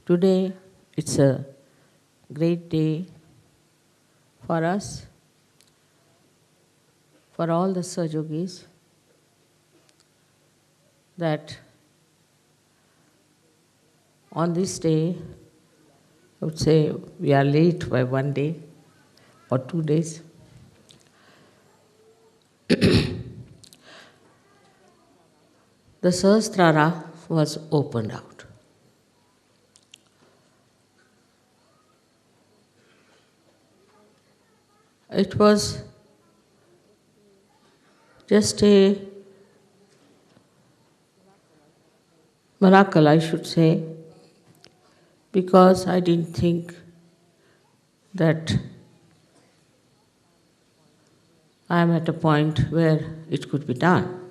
Today it's a great day for us, for all the SahajaYogis, that on this day, I would say we are late by 1 day or 2 days. The Sahasrara was opened out. It was just a miracle, I should say, because I didn't think that I am at a point where it could be done.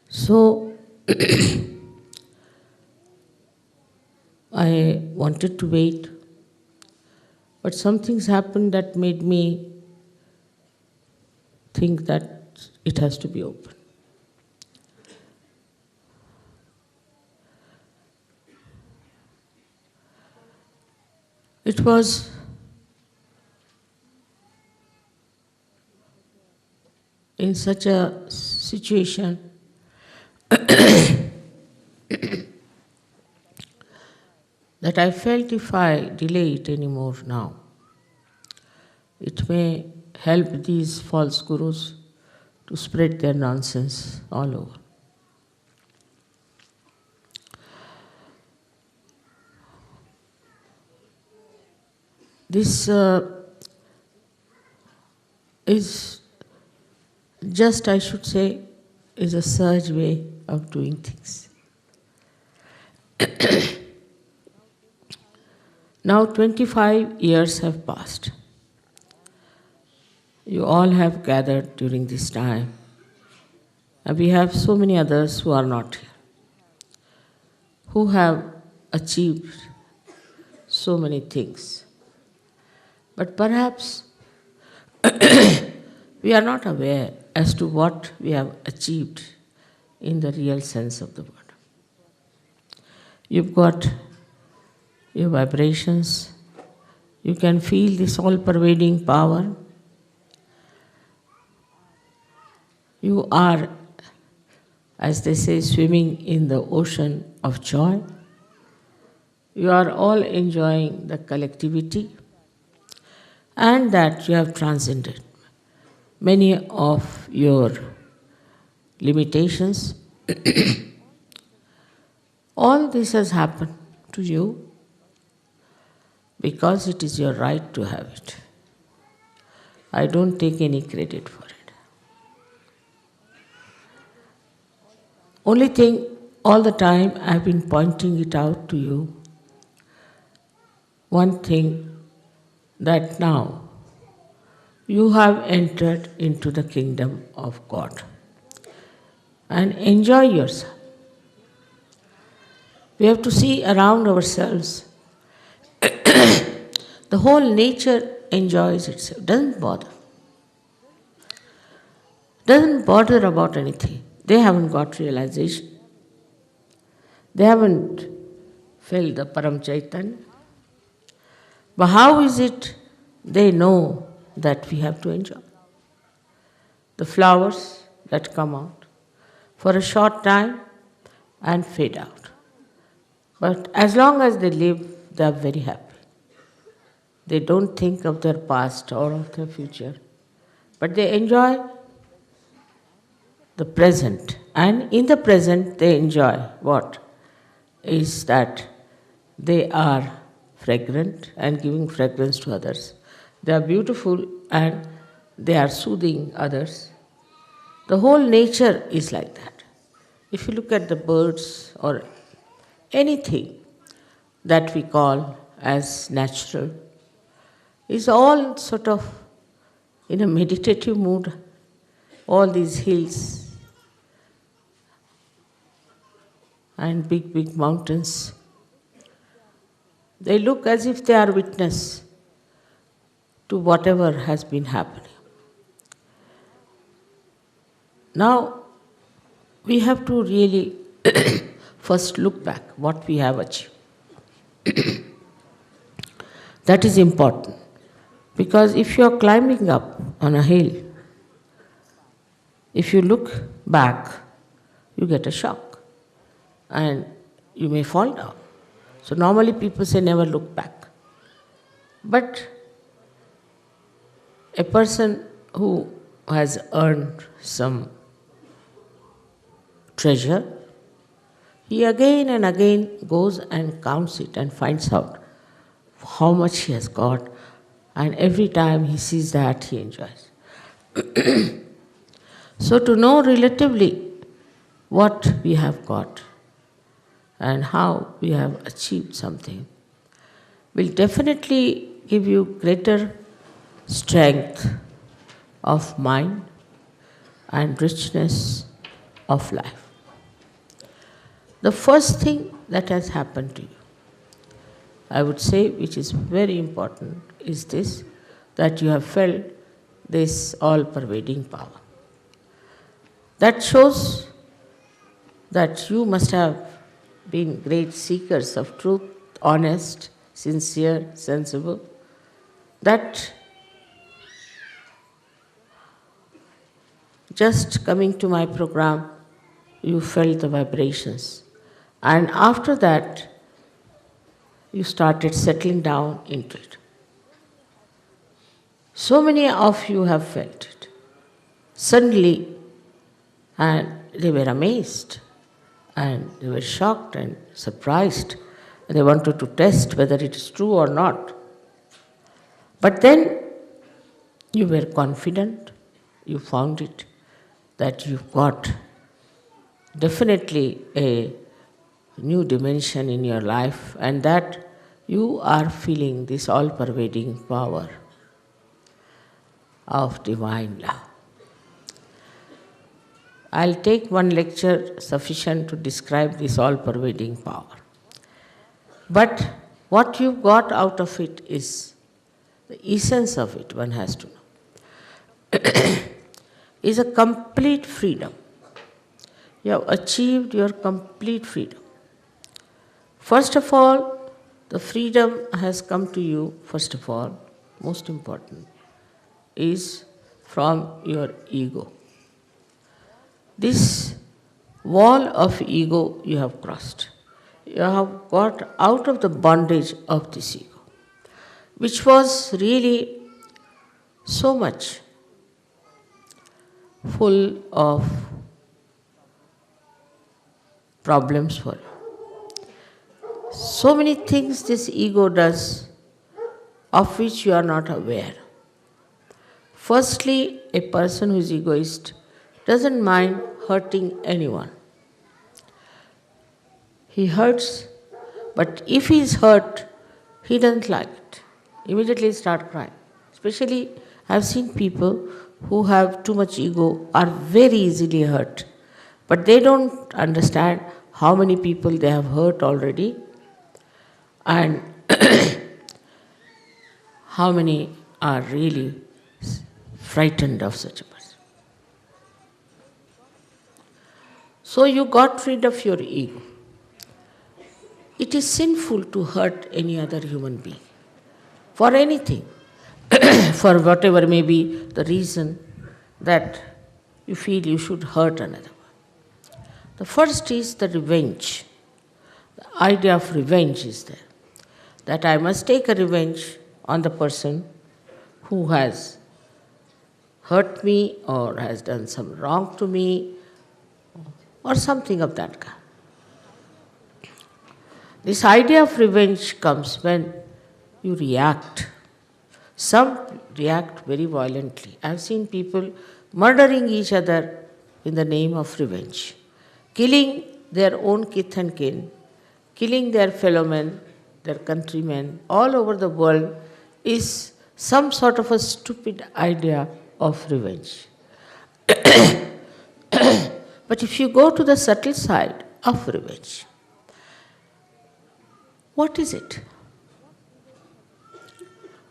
So, I wanted to wait, but some things happened that made me think that it has to be open. It was in such a situation that I felt if I delay it anymore now, it may help these false gurus to spread their nonsense all over. This is just, I should say, is a Sahaj way of doing things. Now 25 years have passed. You all have gathered during this time. And we have so many others who are not here, who have achieved so many things. But perhaps we are not aware as to what we have achieved in the real sense of the word. You've got your vibrations, you can feel this all-pervading power. You are, as they say, swimming in the ocean of joy. You are all enjoying the collectivity, and that you have transcended many of your limitations. All this has happened to you because it is your right to have it. I don't take any credit for it. Only thing, all the time I've been pointing it out to you, one thing, that now you have entered into the kingdom of God and enjoy yourself. We have to see around ourselves. The whole nature enjoys itself, doesn't bother. Doesn't bother about anything. They haven't got realization. They haven't felt the Param Chaitanya. But how is it they know that we have to enjoy? The flowers that come out for a short time and fade out. But as long as they live, they are very happy. They don't think of their past or of their future, but they enjoy the present. And in the present, they enjoy what? Is that they are fragrant and giving fragrance to others. They are beautiful and they are soothing others. The whole nature is like that. If you look at the birds or anything that we call as natural, is all sort of in a meditative mood. All these hills and big, big mountains, they look as if they are witness to whatever has been happening. Now, we have to really first look back what we have achieved. That is important. Because if you are climbing up on a hill, if you look back, you get a shock and you may fall down. So normally people say never look back. But a person who has earned some treasure, he again and again goes and counts it and finds out how much he has got, and every time he sees that, he enjoys. So to know relatively what we have got and how we have achieved something will definitely give you greater strength of mind and richness of life. The first thing that has happened to you, I would say, which is very important, is this, that you have felt this all-pervading power. That shows that you must have been great seekers of truth, honest, sincere, sensible, that just coming to my program, you felt the vibrations. And after that, you started settling down into it. So many of you have felt it. Suddenly, and they were amazed, and they were shocked and surprised, and they wanted to test whether it is true or not. But then, you were confident, you found it, that you've got definitely a new dimension in your life, and that you are feeling this all-pervading power of divine love. I'll take one lecture sufficient to describe this all-pervading power. But what you got out of it is the essence of it, one has to know, is a complete freedom. You have achieved your complete freedom. First of all, the freedom has come to you, first of all, most important, is from your ego. This wall of ego you have crossed. You have got out of the bondage of this ego, which was really so much full of problems for you. So many things this ego does of which you are not aware. Firstly, a person who is egoist doesn't mind hurting anyone. He hurts, but if he is hurt, he doesn't like it. Immediately start crying. Especially, I've seen people who have too much ego are very easily hurt, but they don't understand how many people they have hurt already and how many are really frightened of such a person. So you got rid of your ego. It is sinful to hurt any other human being for anything, for whatever may be the reason that you feel you should hurt another one. The first is the revenge. The idea of revenge is there, that I must take a revenge on the person who has hurt me or has done some wrong to me or something of that kind. This idea of revenge comes when you react. Some react very violently. I've seen people murdering each other in the name of revenge, killing their own kith and kin, killing their fellow men, their countrymen, all over the world is some sort of a stupid idea of revenge. But if you go to the subtle side of revenge, what is it?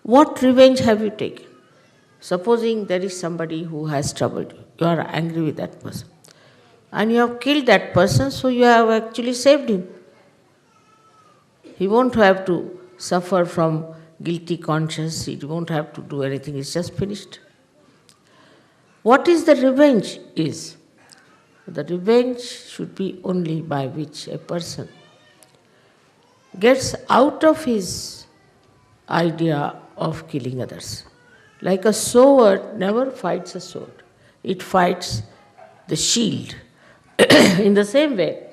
What revenge have you taken? Supposing there is somebody who has troubled you, you are angry with that person. and you have killed that person, so you have actually saved him. He won't have to suffer from guilty conscience, he won't have to do anything, it's just finished. What is the revenge is? The revenge should be only by which a person gets out of his idea of killing others. Like a sword never fights a sword, it fights the shield. In the same way,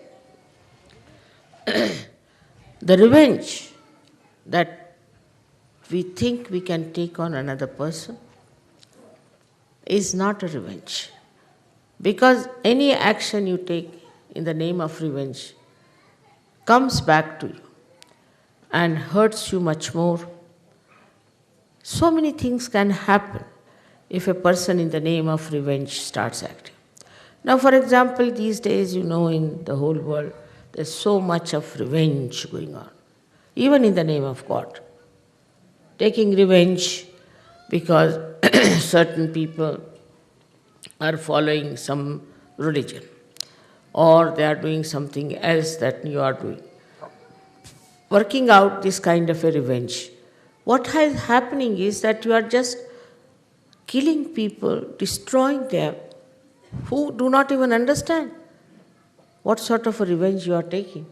the revenge that we think we can take on another person is not a revenge. Because any action you take in the name of revenge comes back to you and hurts you much more. So many things can happen if a person in the name of revenge starts acting. Now, for example, these days, in the whole world, there's so much of revenge going on, even in the name of God. Taking revenge because certain people are following some religion, or they are doing something else that you are doing. Working out this kind of a revenge. What is happening is that you are just killing people, destroying them, who do not even understand what sort of a revenge you are taking.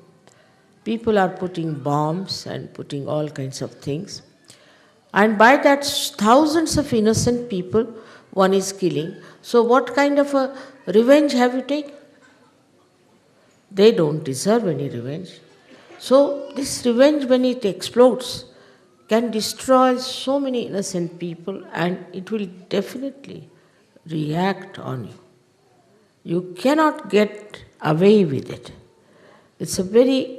People are putting bombs and putting all kinds of things. And by that, thousands of innocent people one is killing. So what kind of a revenge have you taken? They don't deserve any revenge. So this revenge, when it explodes, can destroy so many innocent people, and it will definitely react on you. You cannot get away with it. It's a very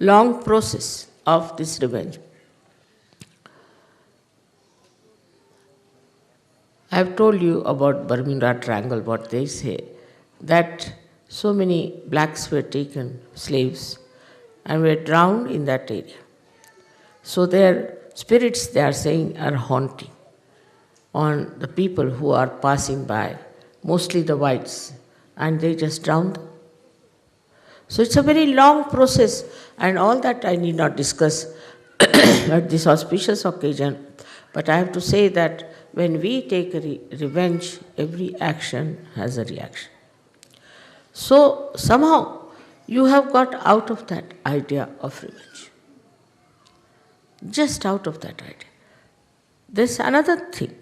long process of this revenge. I have told you about Bermuda Triangle, what they say, that so many blacks were taken, slaves, and were drowned in that area. So their spirits, they are saying, are haunting on the people who are passing by, mostly the whites, and they just drown them. So it's a very long process, and all that I need not discuss at this auspicious occasion, but I have to say that when we take a revenge, every action has a reaction. So somehow you have got out of that idea of revenge. Just out of that idea. There's another thing,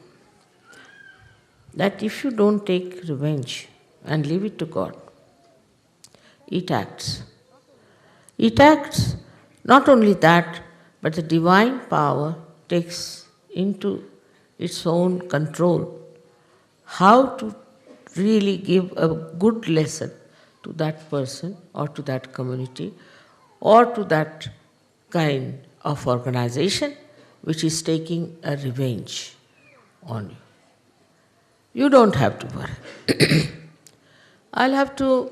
that if you don't take revenge and leave it to God, it acts. It acts. Not only that, but the divine power takes into its own control how to really give a good lesson to that person or to that community or to that kind of organization which is taking a revenge on you. You don't have to worry. I'll have to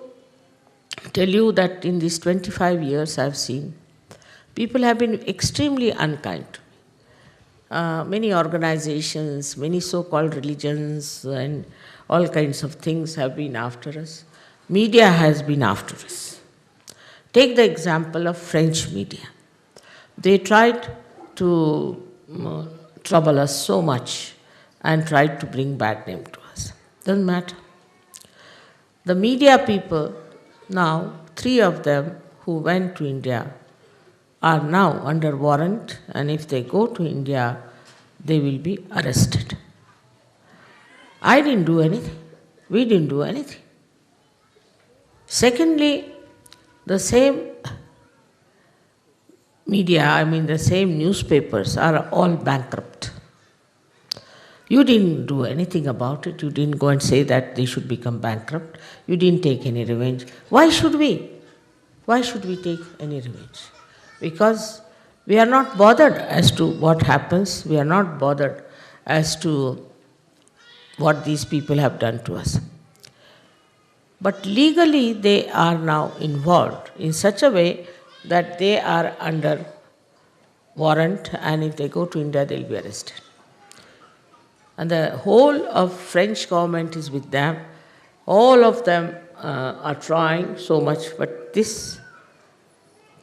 tell you that in these 25 years I've seen people have been extremely unkind to me. Many organizations, many so-called religions and all kinds of things have been after us. Media has been after us. Take the example of French media. They tried to trouble us so much and tried to bring bad name to us. Doesn't matter. The media people now, 3 of them who went to India are now under warrant, and if they go to India, they will be arrested. I didn't do anything. We didn't do anything. Secondly, the same media, the same newspapers are all bankrupt. You didn't do anything about it. You didn't go and say that they should become bankrupt. You didn't take any revenge. Why should we? Why should we take any revenge? Because we are not bothered as to what happens. We are not bothered as to what these people have done to us. But legally they are now involved in such a way that they are under warrant, and if they go to India, they will be arrested. And the whole of French government is with them. All of them are trying so much, but this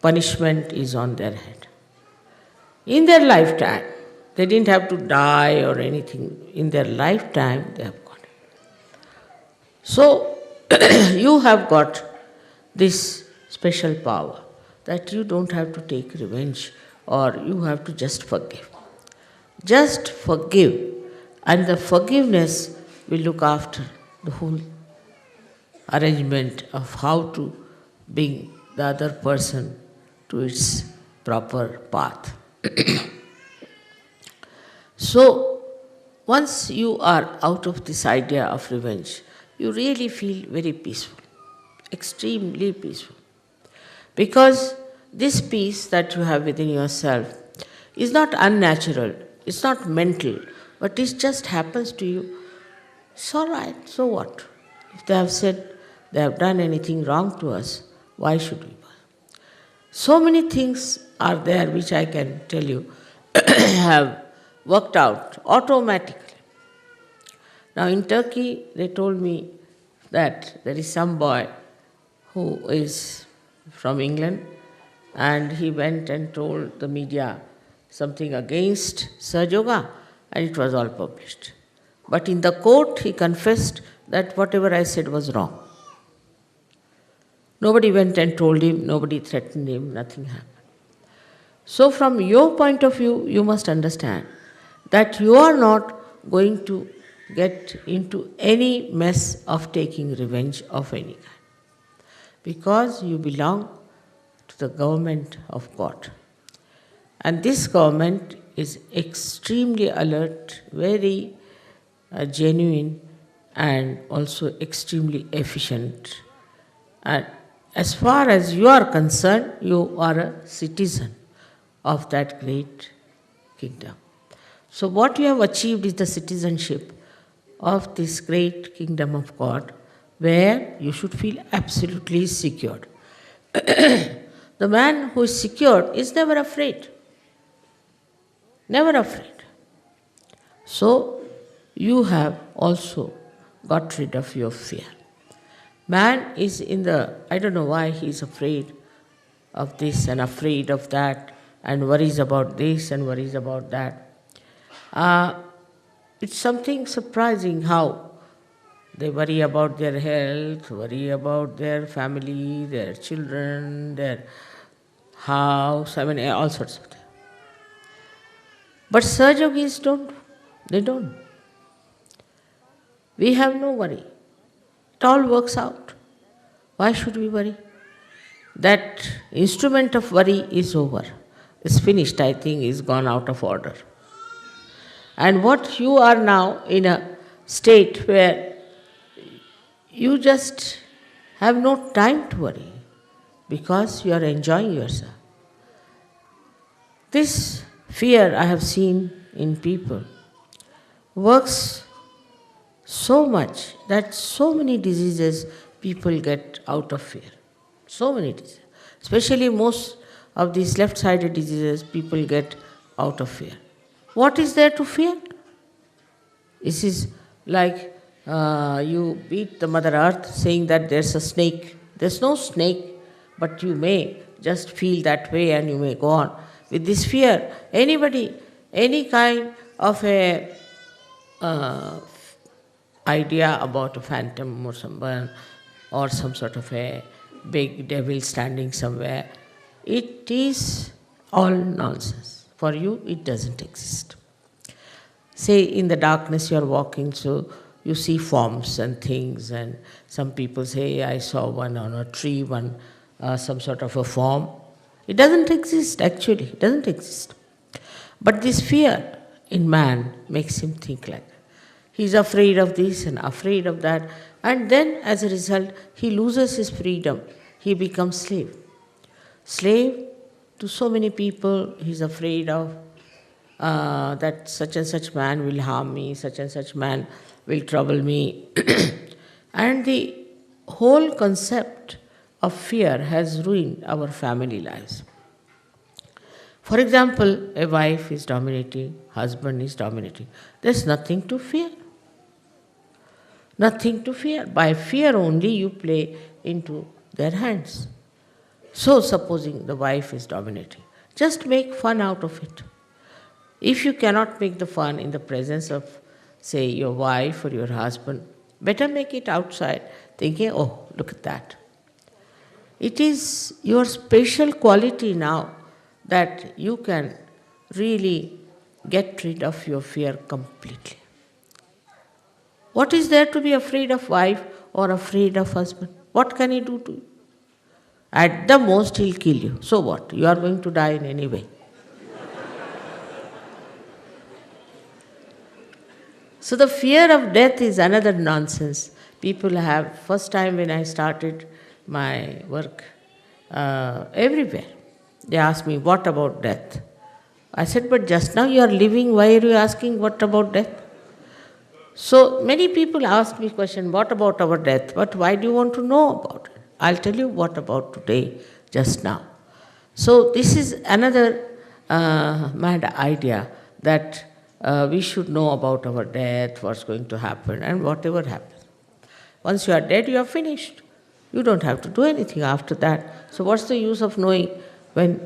punishment is on their head. In their lifetime, they didn't have to die or anything. In their lifetime, they have got it. So, you have got this special power that you don't have to take revenge or you have to just forgive. Just forgive, and the forgiveness will look after the whole arrangement of how to bring the other person to its proper path. So, once you are out of this idea of revenge, you really feel very peaceful, extremely peaceful. Because this peace that you have within yourself is not unnatural, it's not mental, but it just happens to you. It's all right, so what? If they have said they have done anything wrong to us, why should we? So many things are there which I can tell you have worked out automatically. Now in Turkey, they told me that there is some boy who is from England, and he went and told the media something against SahajaYoga, and it was all published. But in the court, he confessed that whatever I said was wrong. Nobody went and told him, nobody threatened him, nothing happened. So from your point of view, you must understand that you are not going to get into any mess of taking revenge of any kind, because you belong to the government of God. And this government is extremely alert, very genuine, and also extremely efficient. And as far as you are concerned, you are a citizen of that great kingdom. So what you have achieved is the citizenship of this great kingdom of God, where you should feel absolutely secured. The man who is secured is never afraid. Never afraid. So, you have also got rid of your fear. Man is in the, I don't know why he is afraid of this and afraid of that, and worries about this and worries about that. It's something surprising how they worry about their health, worry about their family, their children, their house, I mean all sorts of things. But Sahajayogis don't. They don't. We have no worry. It all works out. Why should we worry? That instrument of worry is over. It's finished, I think, is gone out of order. And what you are now in a state where you just have no time to worry because you are enjoying yourself. This fear I have seen in people works so much that so many diseases people get out of fear. So many diseases. Especially most of these left-sided diseases people get out of fear. What is there to fear? This is like you beat the Mother Earth saying that there's a snake. There's no snake, but you may just feel that way and you may go on. With this fear, anybody, any kind of a idea about a phantom or someone or some sort of a big devil standing somewhere, it is all nonsense. For you, it doesn't exist. Say in the darkness you are walking, so you see forms and things, and some people say, I saw one on a tree, some sort of a form. It doesn't exist, actually. It doesn't exist. But this fear in man makes him think like that. He's afraid of this and afraid of that, and then as a result, he loses his freedom. He becomes slave. Slave to so many people. He's afraid of that such and such man will harm me, such and such man will trouble me. And the whole concept of fear has ruined our family lives. For example, a wife is dominating, husband is dominating. There's nothing to fear. nothing to fear. By fear only you play into their hands. So supposing the wife is dominating, just make fun out of it. If you cannot make the fun in the presence of, say, your wife or your husband, better make it outside, thinking, oh, look at that. It is your special quality now that you can really get rid of your fear completely. What is there to be afraid of wife or afraid of husband? What can he do to you? At the most he'll kill you. So what? You are going to die in any way. So the fear of death is another nonsense. People have, first time when I started my work, everywhere, they asked me, what about death? I said, but just now you are living, why are you asking what about death? So many people ask me question, what about our death? But why do you want to know about it? I'll tell you what about today, just now. So this is another mad idea that we should know about our death, what's going to happen, and whatever happens. Once you are dead, you are finished. You don't have to do anything after that. So what's the use of knowing when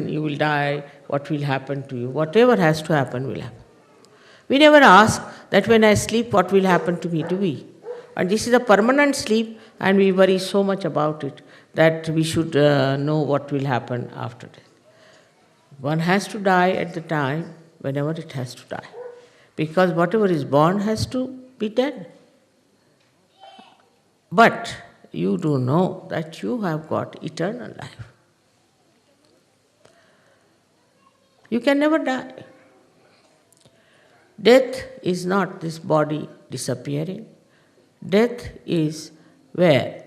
you will die, what will happen to you? Whatever has to happen will happen. We never ask that when I sleep, what will happen to me, do we? And this is a permanent sleep, and we worry so much about it that we should know what will happen after death. One has to die at the time whenever it has to die, because whatever is born has to be dead. But you do know that you have got eternal life. You can never die. Death is not this body disappearing. Death is where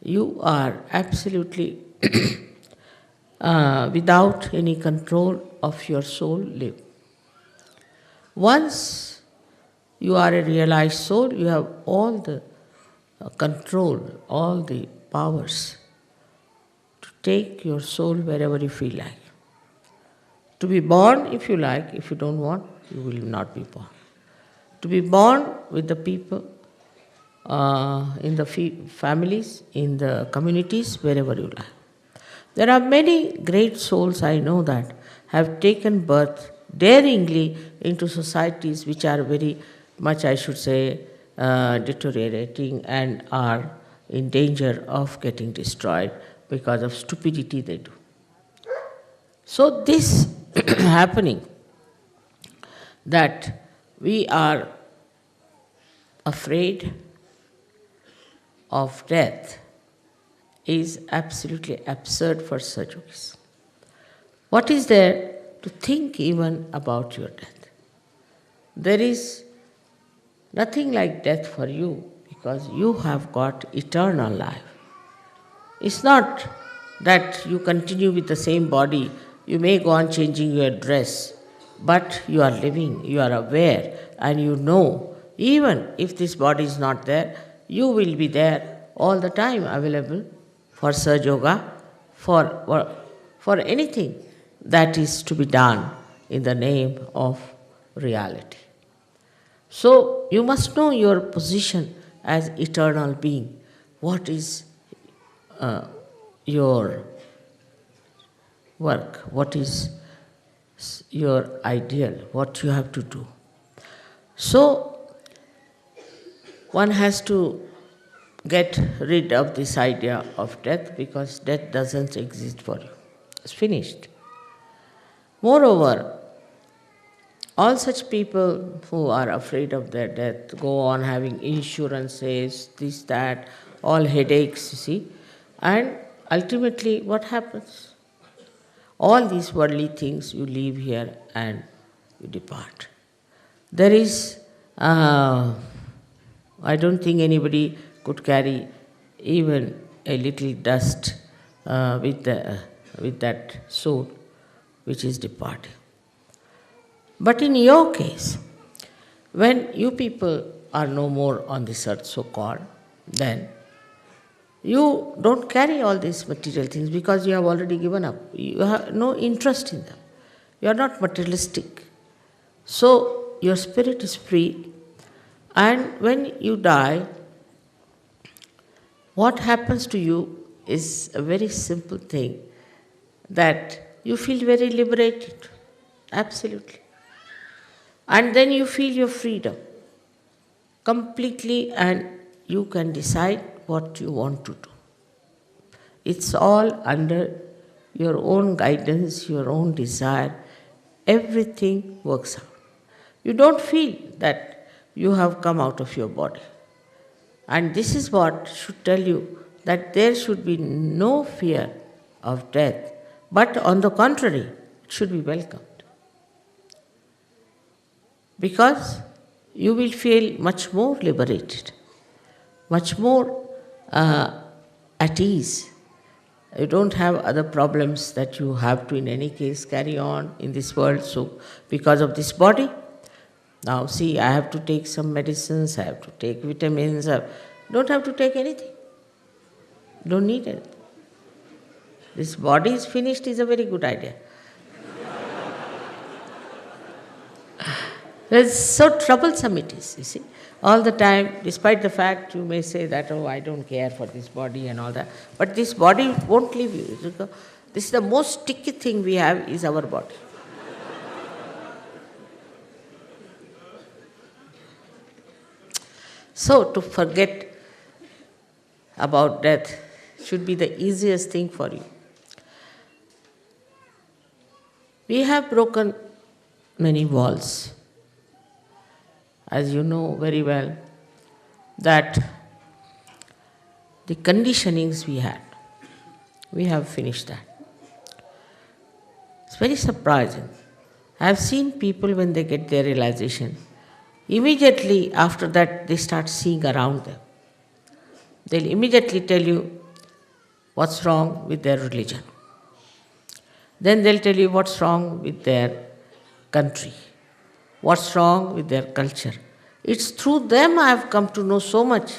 you are absolutely without any control of your soul live. Once you are a realized soul, you have all the control, all the powers to take your soul wherever you feel like. To be born if you like, if you don't want, you will not be born. To be born with the people, in the families, in the communities, wherever you like. There are many great souls I know that have taken birth daringly into societies which are very much, I should say, deteriorating and are in danger of getting destroyed because of stupidity they do. So this happening, that we are afraid of death, is absolutely absurd for Sahaja. What is there to think even about your death? There is nothing like death for you, because you have got eternal life. It's not that you continue with the same body, you may go on changing your dress, but you are living, you are aware, and you know, even if this body is not there, you will be there all the time, available for SahajaYoga, for anything that is to be done in the name of reality. So you must know your position as eternal being. What is your work? What is your ideal? What you have to do? So one has to get rid of this idea of death, because death doesn't exist for you. It's finished. Moreover, all such people who are afraid of their death go on having insurances, this, that, all headaches, you see, and ultimately what happens? All these worldly things, you leave here and you depart. There is, I don't think anybody could carry even a little dust with that soul which is departing. But in your case, when you people are no more on this earth, so-called, then you don't carry all these material things, because you have already given up. You have no interest in them. You are not materialistic. So your spirit is free, And when you die, what happens to you is a very simple thing, that you feel very liberated, absolutely. And then you feel your freedom completely, and you can decide what you want to do. It's all under your own guidance, your own desire. Everything works out. You don't feel that you have come out of your body. And this is what should tell you that there should be no fear of death, but on the contrary, it should be welcomed. Because you will feel much more liberated, much more at ease. You don't have other problems that you have to, in any case, carry on in this world. So, because of this body, now see, I have to take some medicines, I have to take vitamins, I don't have to take anything. Don't need it. This body is finished is a very good idea. It's so troublesome it is, you see. All the time, despite the fact you may say that, oh, I don't care for this body and all that, but this body won't leave you. This is the most sticky thing we have, is our body. So, to forget about death should be the easiest thing for you. We have broken many walls. As you know very well, that the conditionings we have finished that. It's very surprising. I have seen people when they get their realization, immediately after that they start seeing around them. They'll immediately tell you what's wrong with their religion. Then they'll tell you what's wrong with their country, what's wrong with their culture. It's through them I have come to know so much.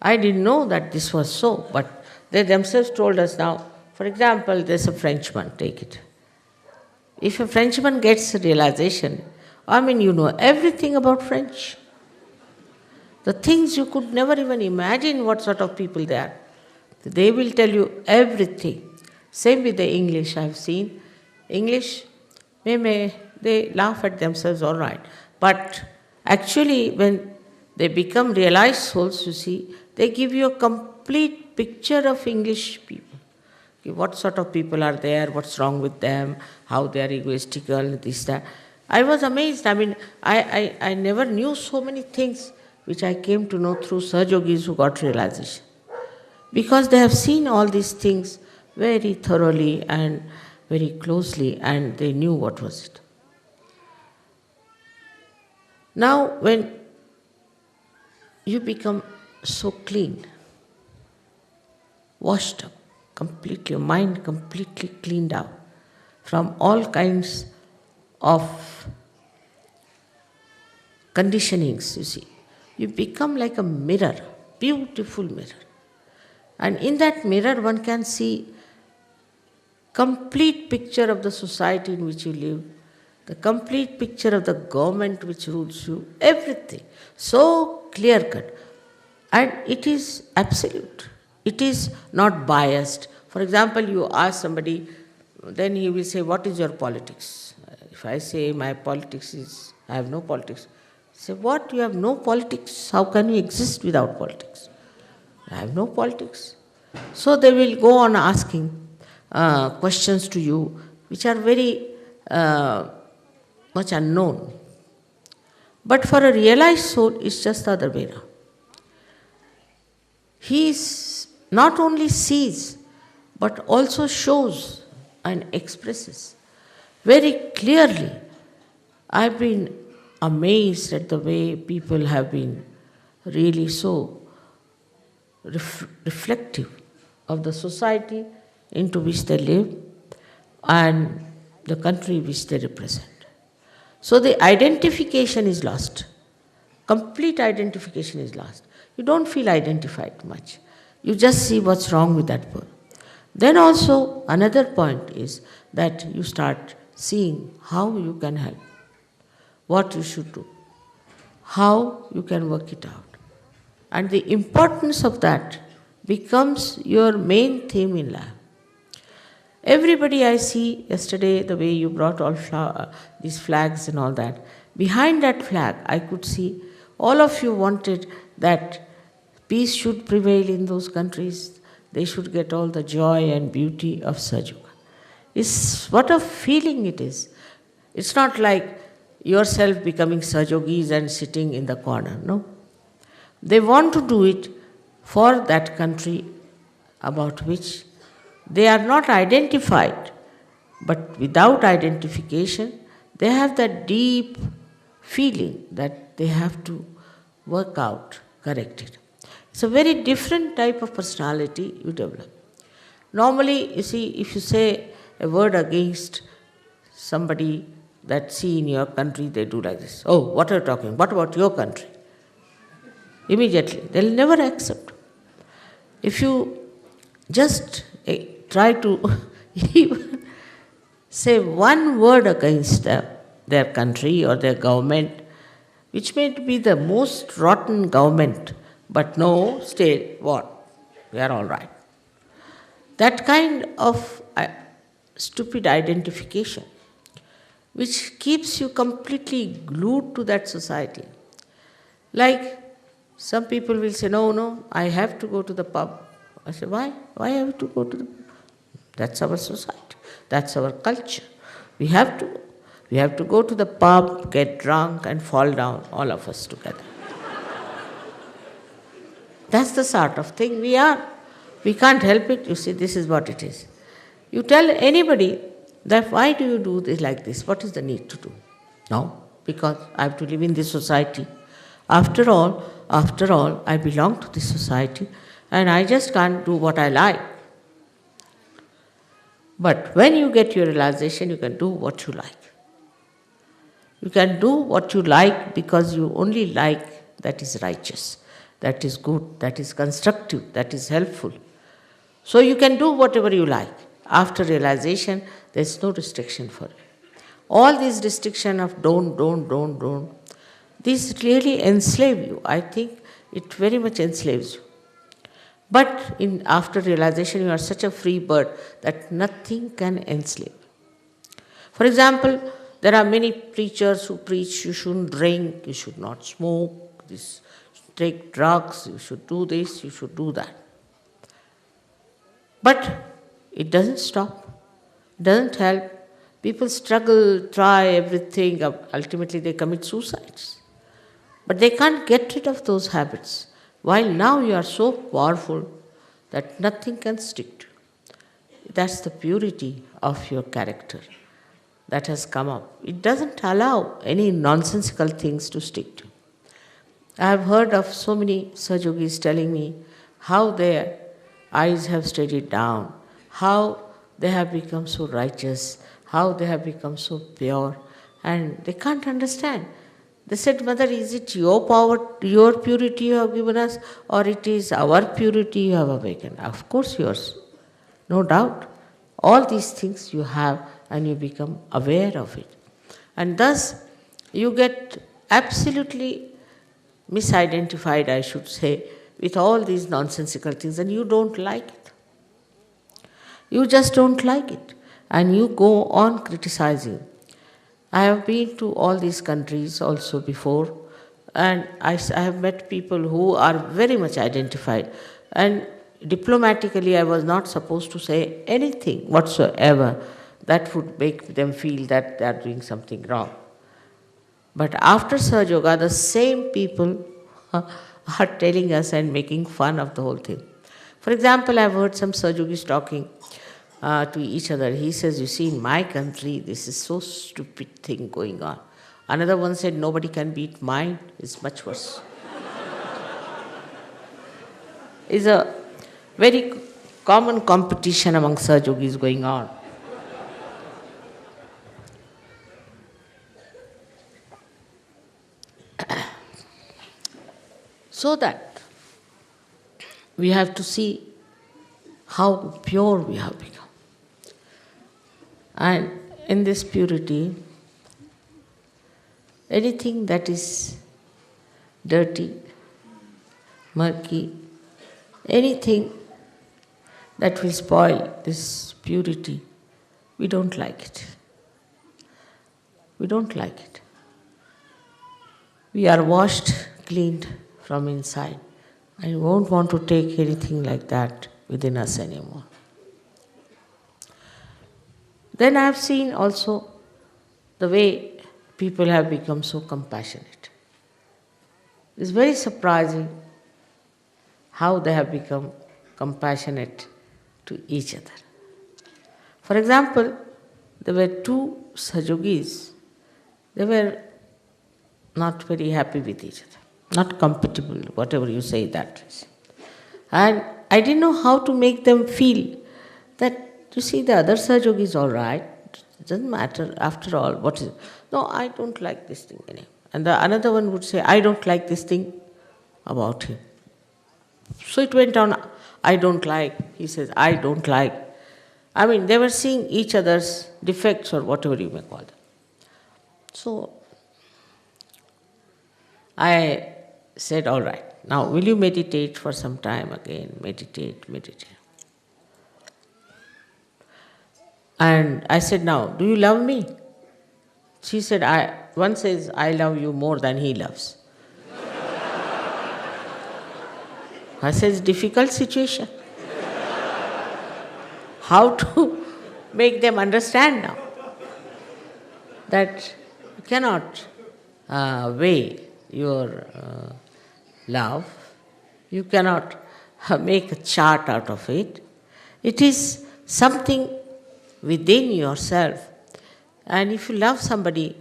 I didn't know that this was so, but they themselves told us now. For example, there's a Frenchman, take it. If a Frenchman gets a realization, you know everything about French. The things you could never even imagine what sort of people they are. They will tell you everything. Same with the English, I have seen. English, they laugh at themselves, all right. But actually, when they become realized souls, you see, they give you a complete picture of English people. What sort of people are there, what's wrong with them, how they are egoistical, this, that. I was amazed. I never knew so many things which I came to know through Sahajogis who got realization. Because they have seen all these things very thoroughly and very closely, and they knew what was it. Now, when you become so clean, washed up, completely, your mind completely cleaned out from all kinds of conditionings, you see, you become like a mirror, beautiful mirror. And in that mirror, one can see complete picture of the society in which you live, the complete picture of the government which rules you, everything. So clear-cut. And it is absolute. It is not biased. For example, you ask somebody, then he will say, what is your politics? If I say my politics is, I have no politics. Say, what? You have no politics? How can you exist without politics? I have no politics. So they will go on asking questions to you which are very much unknown. But for a realized soul, it's just the other way around. He not only sees, but also shows and expresses very clearly. I've been amazed at the way people have been really so reflective of the society into which they live and the country which they represent. So the identification is lost. Complete identification is lost. You don't feel identified much. You just see what's wrong with that person. Then also another point is that you start seeing how you can help, what you should do, how you can work it out. And the importance of that becomes your main theme in life. Everybody I see yesterday, the way you brought all these flags and all that, behind that flag I could see all of you wanted that peace should prevail in those countries. They should get all the joy and beauty of SahajaYoga. It's what a feeling it is. It's not like yourself becoming Sahajogis and sitting in the corner, no. They want to do it for that country about which they are not identified, but without identification, they have that deep feeling that they have to work out, correct it. It's a very different type of personality you develop. Normally, you see, if you say a word against somebody that see in your country, they do like this. Oh, what are you talking? What about your country? Immediately, they'll never accept. If you just try to even say one word against their country or their government, which may be the most rotten government, but no, stay, what? We are all right. That kind of stupid identification, which keeps you completely glued to that society. Like, some people will say, no, I have to go to the pub. I say, why? Why have to go to the pub? That's our society. That's our culture. We have to go. We have to go to the pub, get drunk and fall down, all of us together. That's the sort of thing we are. We can't help it. You see, this is what it is. You tell anybody that why do you do this like this? What is the need to do? No, because I have to live in this society. After all, I belong to this society and I just can't do what I like. But when you get your realization, you can do what you like. You can do what you like because you only like that is righteous, that is good, that is constructive, that is helpful. So you can do whatever you like. After realization, there is no restriction for it. All these restriction of don't, these really enslave you. I think it very much enslaves you. But after realization, you are such a free bird that nothing can enslave. For example, there are many preachers who preach you shouldn't drink, you should not smoke, take drugs, you should do this, you should do that. But it doesn't stop, it doesn't help. People struggle, try everything, ultimately they commit suicides. But they can't get rid of those habits. While now you are so powerful that nothing can stick to you. That's the purity of your character that has come up. It doesn't allow any nonsensical things to stick to you. I have heard of so many Sahajogis telling me how their eyes have steadied down, how they have become so righteous, how they have become so pure, and they can't understand. They said, Mother, is it your power, your purity you have given us, or it is our purity you have awakened? Of course yours, no doubt. All these things you have and you become aware of it. And thus, you get absolutely misidentified, I should say, with all these nonsensical things, and you don't like it. You just don't like it, and you go on criticizing. I have been to all these countries also before, and I have met people who are very much identified. And diplomatically, I was not supposed to say anything whatsoever that would make them feel that they are doing something wrong. But after SahajaYoga, the same people are telling us and making fun of the whole thing. For example, I have heard some Sahajogis talking to each other. He says, you see, in my country, this is so stupid thing going on. Another one said, nobody can beat mine. It's much worse. It's a very common competition among Sahajogis going on. So that we have to see how pure we have become. And in this purity, anything that is dirty, murky, anything that will spoil this purity, we don't like it. We don't like it. We are washed, cleaned from inside, and we won't want to take anything like that within us anymore. Then I have seen also the way people have become so compassionate. It's very surprising how they have become compassionate to each other. For example, there were two Sahajogis. They were not very happy with each other, not compatible, whatever you say that is. And I didn't know how to make them feel that, you see, the other Sahajogi is all right, it doesn't matter, after all, what is it? No, I don't like this thing anymore. And the another one would say, I don't like this thing about him. So it went on, I don't like, he says, I don't like. I mean, they were seeing each other's defects or whatever you may call them. So I said, all right, now will you meditate for some time again? Meditate. And I said, now, do you love me? She said, one says, I love you more than he loves. I said, it's a difficult situation. How to make them understand now that you cannot weigh your love, you cannot make a chart out of it. It is something within yourself. And if you love somebody,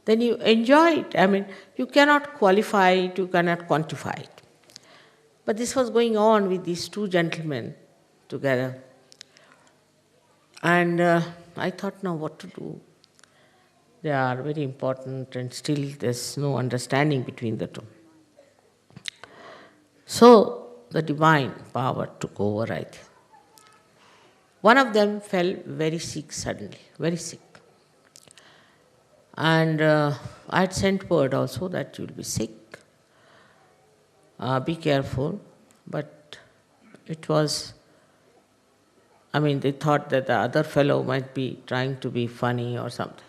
then you enjoy it. I mean, you cannot qualify it, you cannot quantify it. But this was going on with these two gentlemen together. And I thought, now what to do? They are very important and still there's no understanding between the two. So the divine power took over, I think. One of them fell very sick suddenly, very sick. And I had sent word also that you'll be sick. Be careful. But it was, they thought that the other fellow might be trying to be funny or something.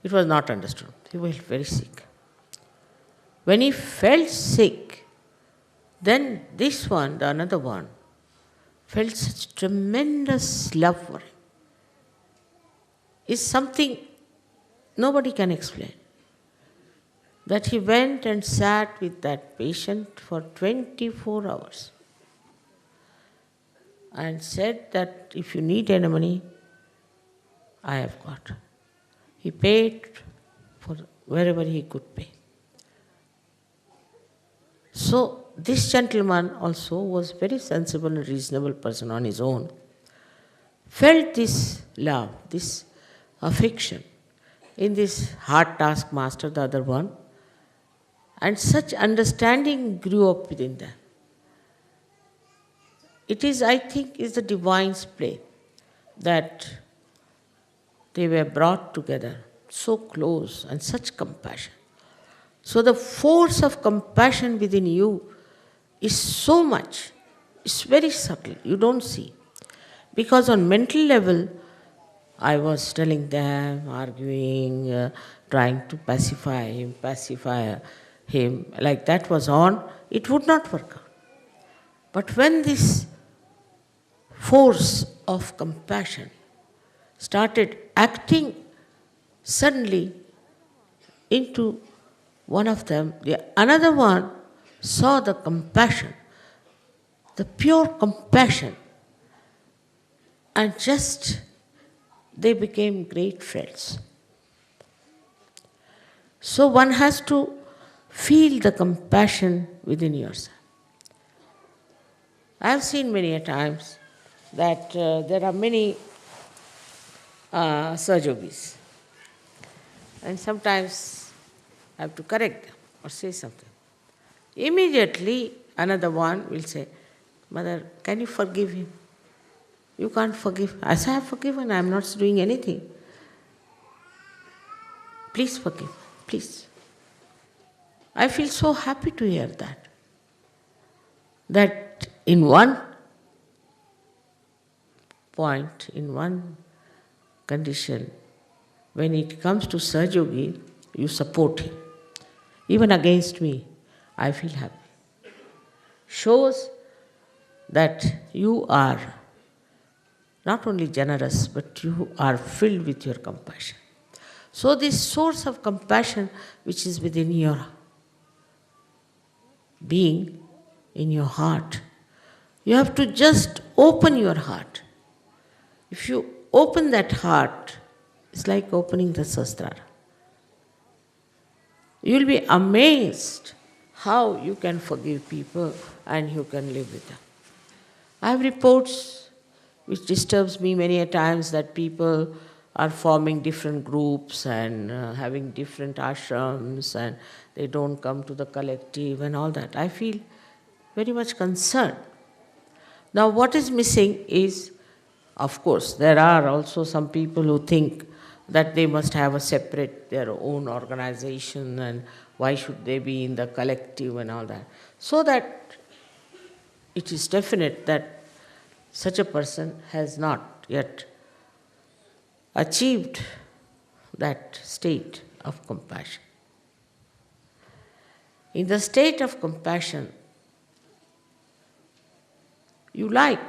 It was not understood. He was very sick. When he felt sick, then this one, the another one, felt such tremendous love for him. It's something nobody can explain. That he went and sat with that patient for 24 hours and said that if you need any money, I have got. He paid for wherever he could pay. So this gentleman also was a very sensible and reasonable person on his own, felt this love, this affection in this hard taskmaster, the other one, and such understanding grew up within them. It is, I think, is the divine's play that they were brought together so close and such compassion. So the force of compassion within you is so much, it's very subtle, you don't see. Because on mental level, I was telling them, arguing, trying to pacify him, like that was on, it would not work out. But when this force of compassion started acting suddenly into one of them, the another one saw the compassion, the pure compassion, and just they became great friends. So one has to feel the compassion within yourself. I have seen many a times that there are many Sahajogis, and sometimes I have to correct them or say something. Immediately another one will say, Mother, can you forgive him? You can't forgive. I say, I have forgiven, I am not doing anything. Please forgive, please. I feel so happy to hear that. That in one point, in one condition, when it comes to Sahajayogi, you support him. Even against me, I feel happy. Shows that you are not only generous, but you are filled with your compassion. So this source of compassion which is within your being, in your heart, you have to just open your heart. If you open that heart, it's like opening the Sahasrara. You will be amazed how you can forgive people and you can live with them. I have reports which disturbs me many a times that people are forming different groups and having different ashrams and they don't come to the collective and all that. I feel very much concerned. Now what is missing is, of course, there are also some people who think that they must have a separate, their own organization and why should they be in the collective and all that. So that it is definite that such a person has not yet achieved that state of compassion. In the state of compassion, you like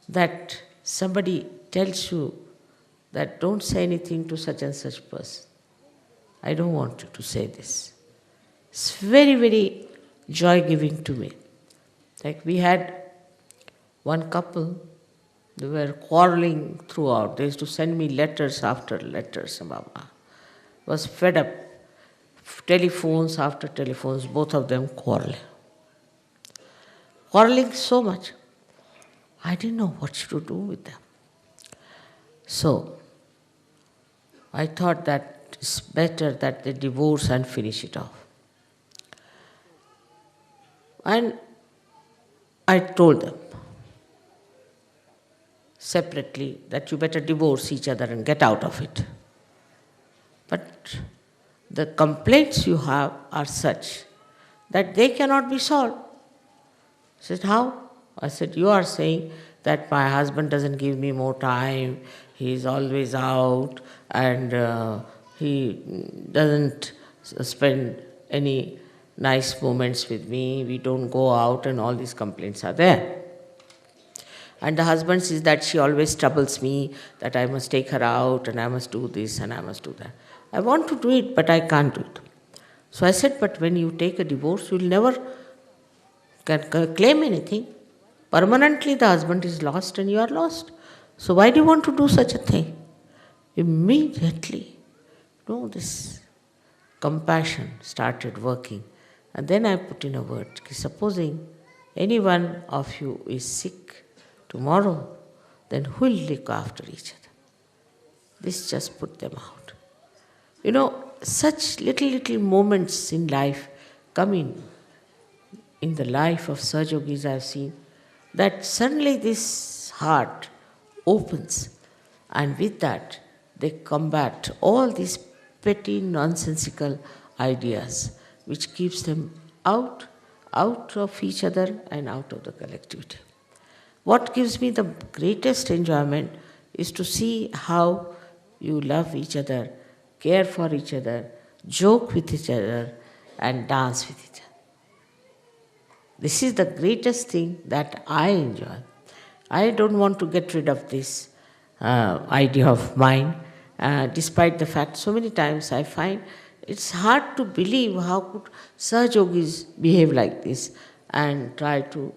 that somebody tells you that don't say anything to such and such person. I don't want you to say this. It's very, very joy-giving to me. Like we had one couple, they were quarreling throughout. They used to send me letters after letters. Was fed up. Telephones after telephones, both of them quarreling. Quarreling so much. I didn't know what to do with them. So, I thought that it's better that they divorce and finish it off. And I told them separately that you better divorce each other and get out of it. But the complaints you have are such that they cannot be solved. I said, how? I said, you are saying that my husband doesn't give me more time, he is always out, and he doesn't spend any nice moments with me, we don't go out, and all these complaints are there. And the husband says that she always troubles me, that I must take her out, and I must do this, and I must do that. I want to do it, but I can't do it. So I said, but when you take a divorce, you will never claim anything. Permanently the husband is lost and you are lost. So why do you want to do such a thing? Immediately, this compassion started working. And then I put in a word, supposing any one of you is sick tomorrow, then who will look after each other? This just put them out. Such little moments in life come in the life of Sahajogis I have seen, that suddenly this heart opens, and with that they combat all these petty nonsensical ideas which keeps them out of each other and out of the collectivity. What gives me the greatest enjoyment is to see how you love each other, care for each other, joke with each other, and dance with each other. This is the greatest thing that I enjoy. I don't want to get rid of this idea of mine, despite the fact so many times I find it's hard to believe how could Sahajogis behave like this and try to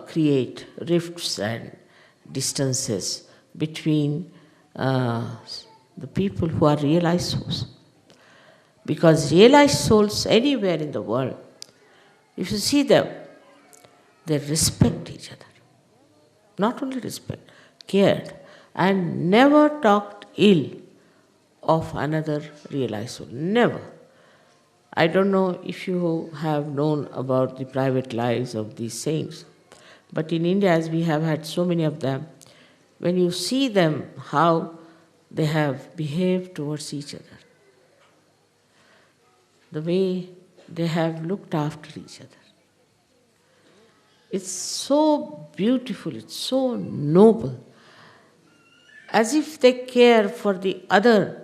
create rifts and distances between the people who are realized souls. Because realized souls anywhere in the world, if you see them, they respect each other. Not only respect, cared, and never talked ill of another realized soul. Never. I don't know if you have known about the private lives of these saints, but in India, as we have had so many of them, when you see them, how they have behaved towards each other, the way they have looked after each other. It's so beautiful, it's so noble, as if they care for the other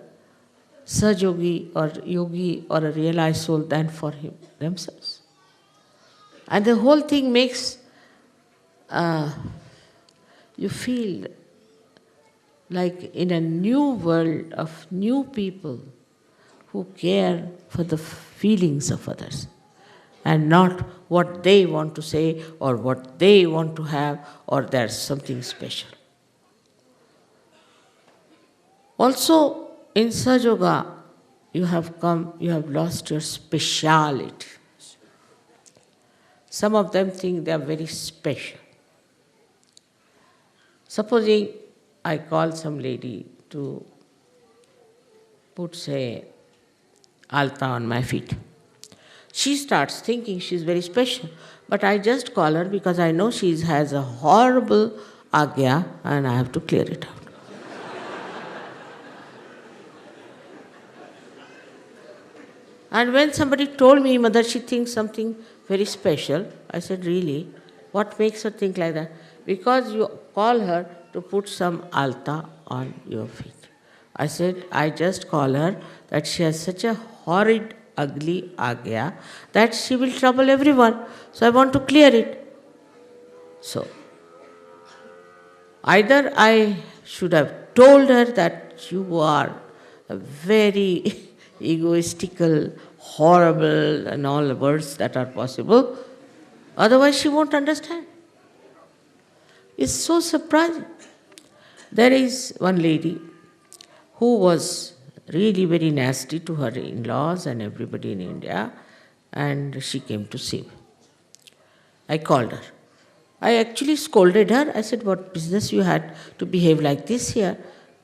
Sahajayogi or yogi or a realized soul than for themselves. And the whole thing makes you feel like in a new world of new people who care for the feelings of others and not what they want to say or what they want to have or there's something special. Also, in SahajaYoga, you have lost your speciality. Some of them think they are very special. Supposing I call some lady to put, say, alta on my feet. She starts thinking she's very special, but I just call her because I know she has a horrible agya and I have to clear it out. And when somebody told me, Mother, she thinks something very special, I said, really? What makes her think like that? Because you call her to put some alta on your feet. I said, I just call her that she has such a horrid, ugly agya that she will trouble everyone. So I want to clear it. So, either I should have told her that you are a very egoistical, horrible, and all the words that are possible. Otherwise, she won't understand. It's so surprising. There is one lady who was really very nasty to her in-laws and everybody in India, and she came to see me. I called her. I actually scolded her. I said, what business you had to behave like this here?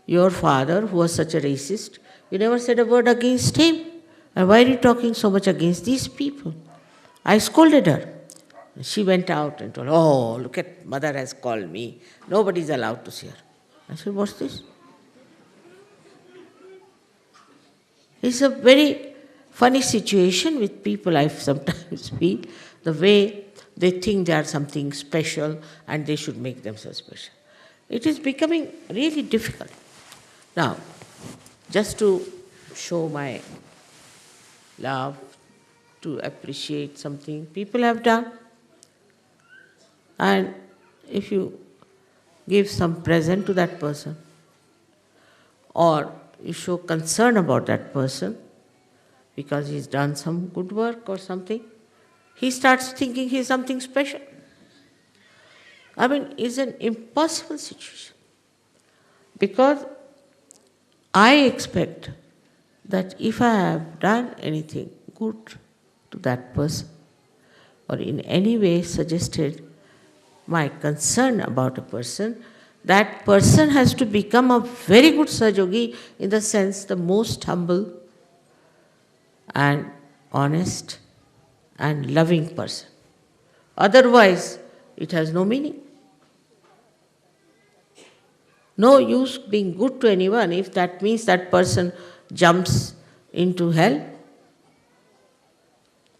Your father, who was such a racist, you never said a word against him. And why are you talking so much against these people? I scolded her. She went out and told, oh, look at, Mother has called me. Nobody is allowed to see her. I said, what's this? It's a very funny situation with people, I sometimes feel, the way they think they are something special and they should make themselves special. It is becoming really difficult. Now, just to show my love, to appreciate something people have done, and if you give some present to that person, or you show concern about that person because he's done some good work or something, he starts thinking he's something special. I mean, it's an impossible situation. Because I expect that if I have done anything good to that person, or in any way suggested my concern about a person, that person has to become a very good Sahajayogi, in the sense the most humble and honest and loving person. Otherwise, it has no meaning. No use being good to anyone if that means that person jumps into hell.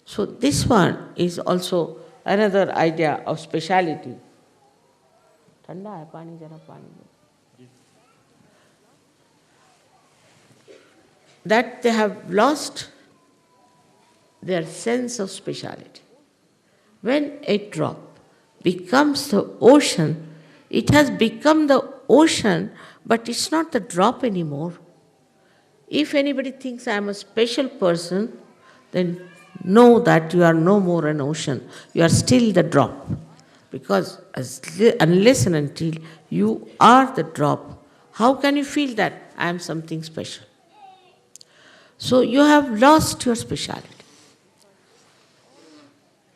So this one is also another idea of speciality. Thanda hai pani, jara pani. That they have lost their sense of speciality. When a drop becomes the ocean, it has become the ocean, but it's not the drop anymore. If anybody thinks I am a special person, then know that you are no more an ocean. You are still the drop. Because unless and until you are the drop, how can you feel that I am something special? So you have lost your speciality.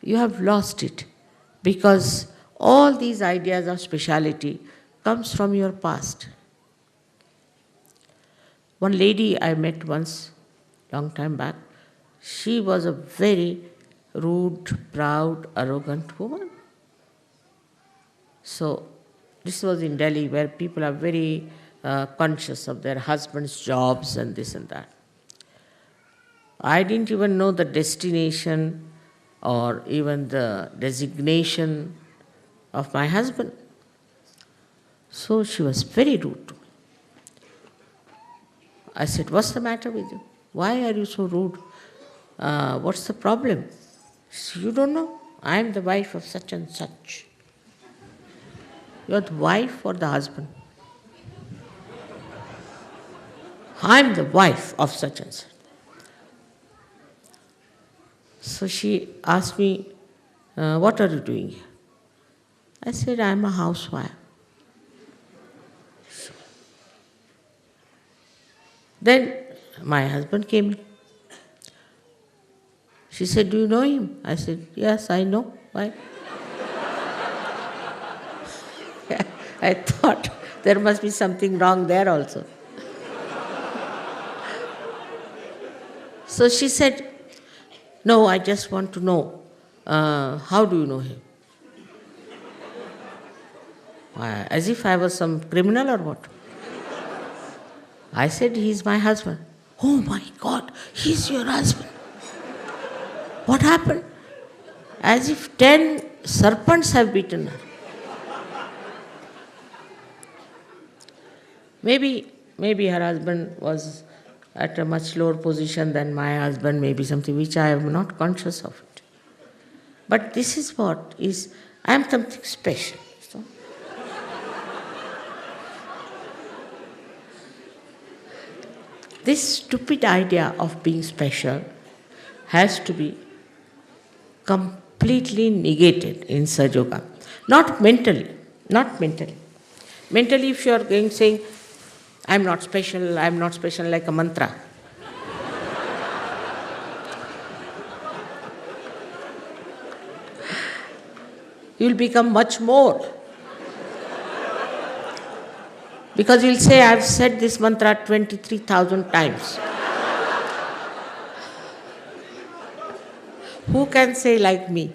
You have lost it because all these ideas of speciality comes from your past. One lady I met once, long time back, she was a very rude, proud, arrogant woman. So this was in Delhi, where people are very conscious of their husbands' jobs and this and that. I didn't even know the destination or even the designation of my husband. So she was very rude to me. I said, "What's the matter with you? Why are you so rude? What's the problem?" She said, "You don't know? I am the wife of such and such." "You're the wife or the husband?" "I'm the wife of such and such." So she asked me, "What are you doing here?" I said, "I'm a housewife." Then my husband came in. She said, "Do you know him?" I said, "Yes, I know." Why? I thought there must be something wrong there also. So she said, "No, I just want to know, how do you know him?" Why, as if I was some criminal or what? I said, "He's my husband." "Oh my God, he's your husband. What happened?" As if 10 serpents have beaten her. Maybe her husband was at a much lower position than my husband, maybe something which I am not conscious of it. But this is what is, I am something special. So, this stupid idea of being special has to be completely negated in SahajaYoga. Not mentally. Mentally, if you are going saying, I'm not special like a mantra. You will become much more. Because you will say, I've said this mantra 23,000 times. Who can say like me?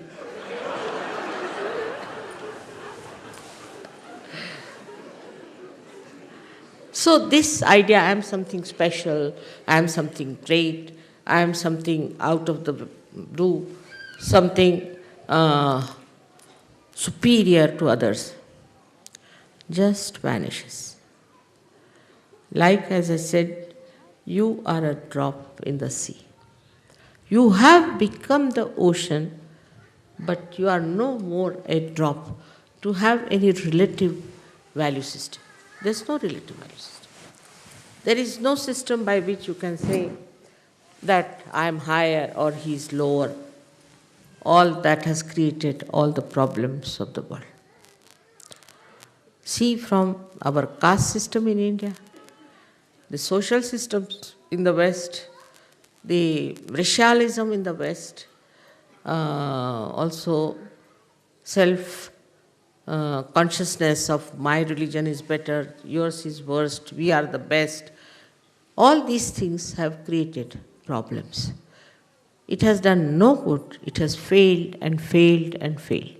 So this idea, I am something special, I am something great, I am something out of the blue, something superior to others, just vanishes. Like as I said, you are a drop in the sea. You have become the ocean, but you are no more a drop to have any relative value system. There is no relative value system. There is no system by which you can say that I am higher or he is lower. All that has created all the problems of the world. See, from our caste system in India, the social systems in the West, the racialism in the West, also self-consciousness of my religion is better, yours is worst, we are the best. All these things have created problems. It has done no good. It has failed and failed and failed.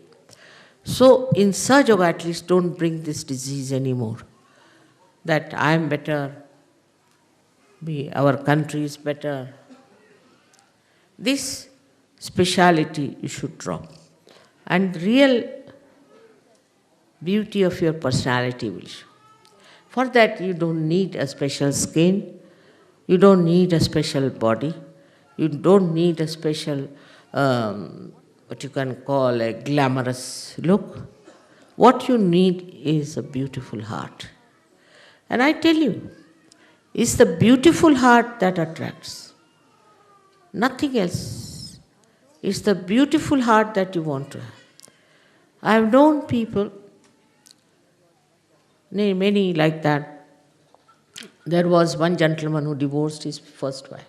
So in SahajaYoga, at least, don't bring this disease anymore. That I am better, our country is better. This speciality you should drop. And real beauty of your personality will show. For that you don't need a special skin, you don't need a special body, you don't need a special, what you can call a glamorous look. What you need is a beautiful heart. And I tell you, it's the beautiful heart that attracts. Nothing else. It's the beautiful heart that you want to have. I have known people, many like that. There was one gentleman who divorced his first wife.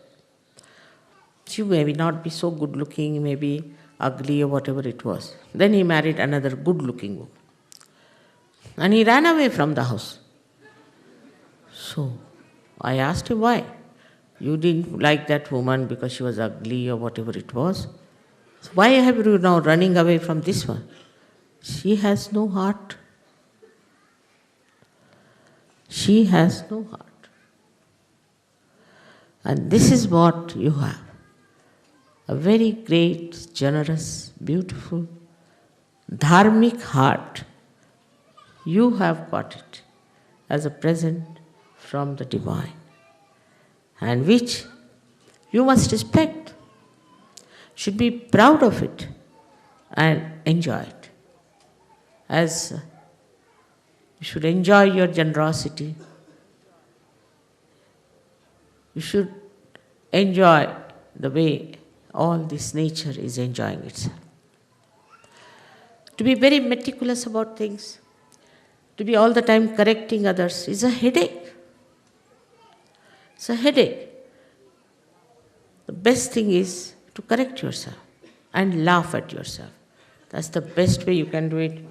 She may not be so good looking, maybe ugly or whatever it was. Then he married another good looking woman. And he ran away from the house. So I asked him why. You didn't like that woman because she was ugly or whatever it was. So why have you now running away from this one? She has no heart. She has no heart. And this is what you have. a very great, generous, beautiful, dharmic heart. You have got it as a present from the divine, and which you must respect, should be proud of it and enjoy it. As you should enjoy your generosity, you should enjoy the way all this nature is enjoying itself. To be very meticulous about things, to be all the time correcting others is a headache. It's a headache. The best thing is to correct yourself and laugh at yourself. That's the best way you can do it.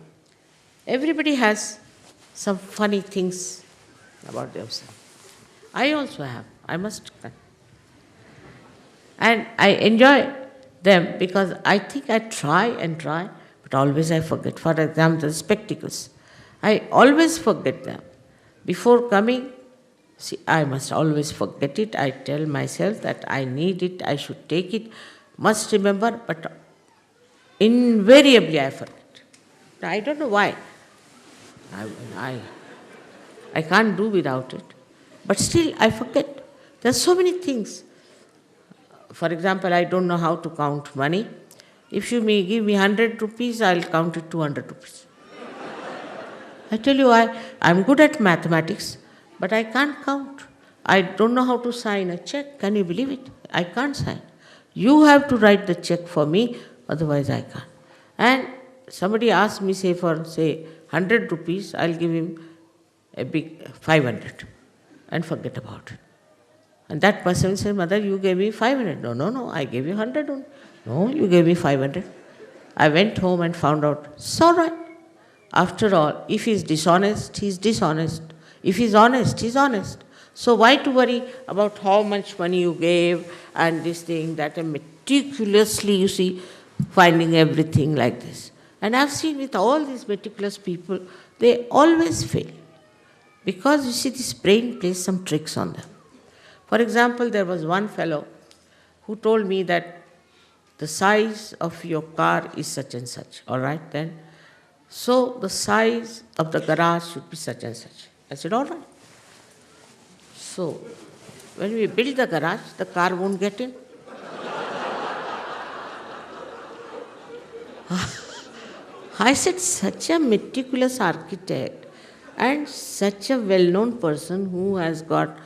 Everybody has some funny things about themselves. I also have, I must. And I enjoy them because I think I try and try, but always I forget. For example, the spectacles. I always forget them. Before coming, see, I must always forget it. I tell myself that I need it, I should take it, must remember, but invariably I forget. I don't know why. I can't do without it. But still I forget. There are so many things. For example, I don't know how to count money. If you may give me 100 rupees, I'll count it 200 rupees. I tell you, I'm good at mathematics, but I can't count. I don't know how to sign a check. Can you believe it? I can't sign. You have to write the check for me, otherwise I can't. And somebody asked me, say 100 rupees, I'll give him a big 500 and forget about it. And that person will say, Mother, you gave me 500. No, I gave you 100 only. No, you gave me 500. I went home and found out, it's all right. After all, if he's dishonest, he's dishonest. If he's honest, he's honest. So why to worry about how much money you gave and this thing, that, and meticulously, you see, finding everything like this. And I've seen with all these meticulous people, they always fail. Because, you see, this brain plays some tricks on them. For example, there was one fellow who told me that the size of your car is such and such, all right then? So the size of the garage should be such and such. I said, all right. So when we build the garage, the car won't get in. I said, such a meticulous architect and such a well-known person who has got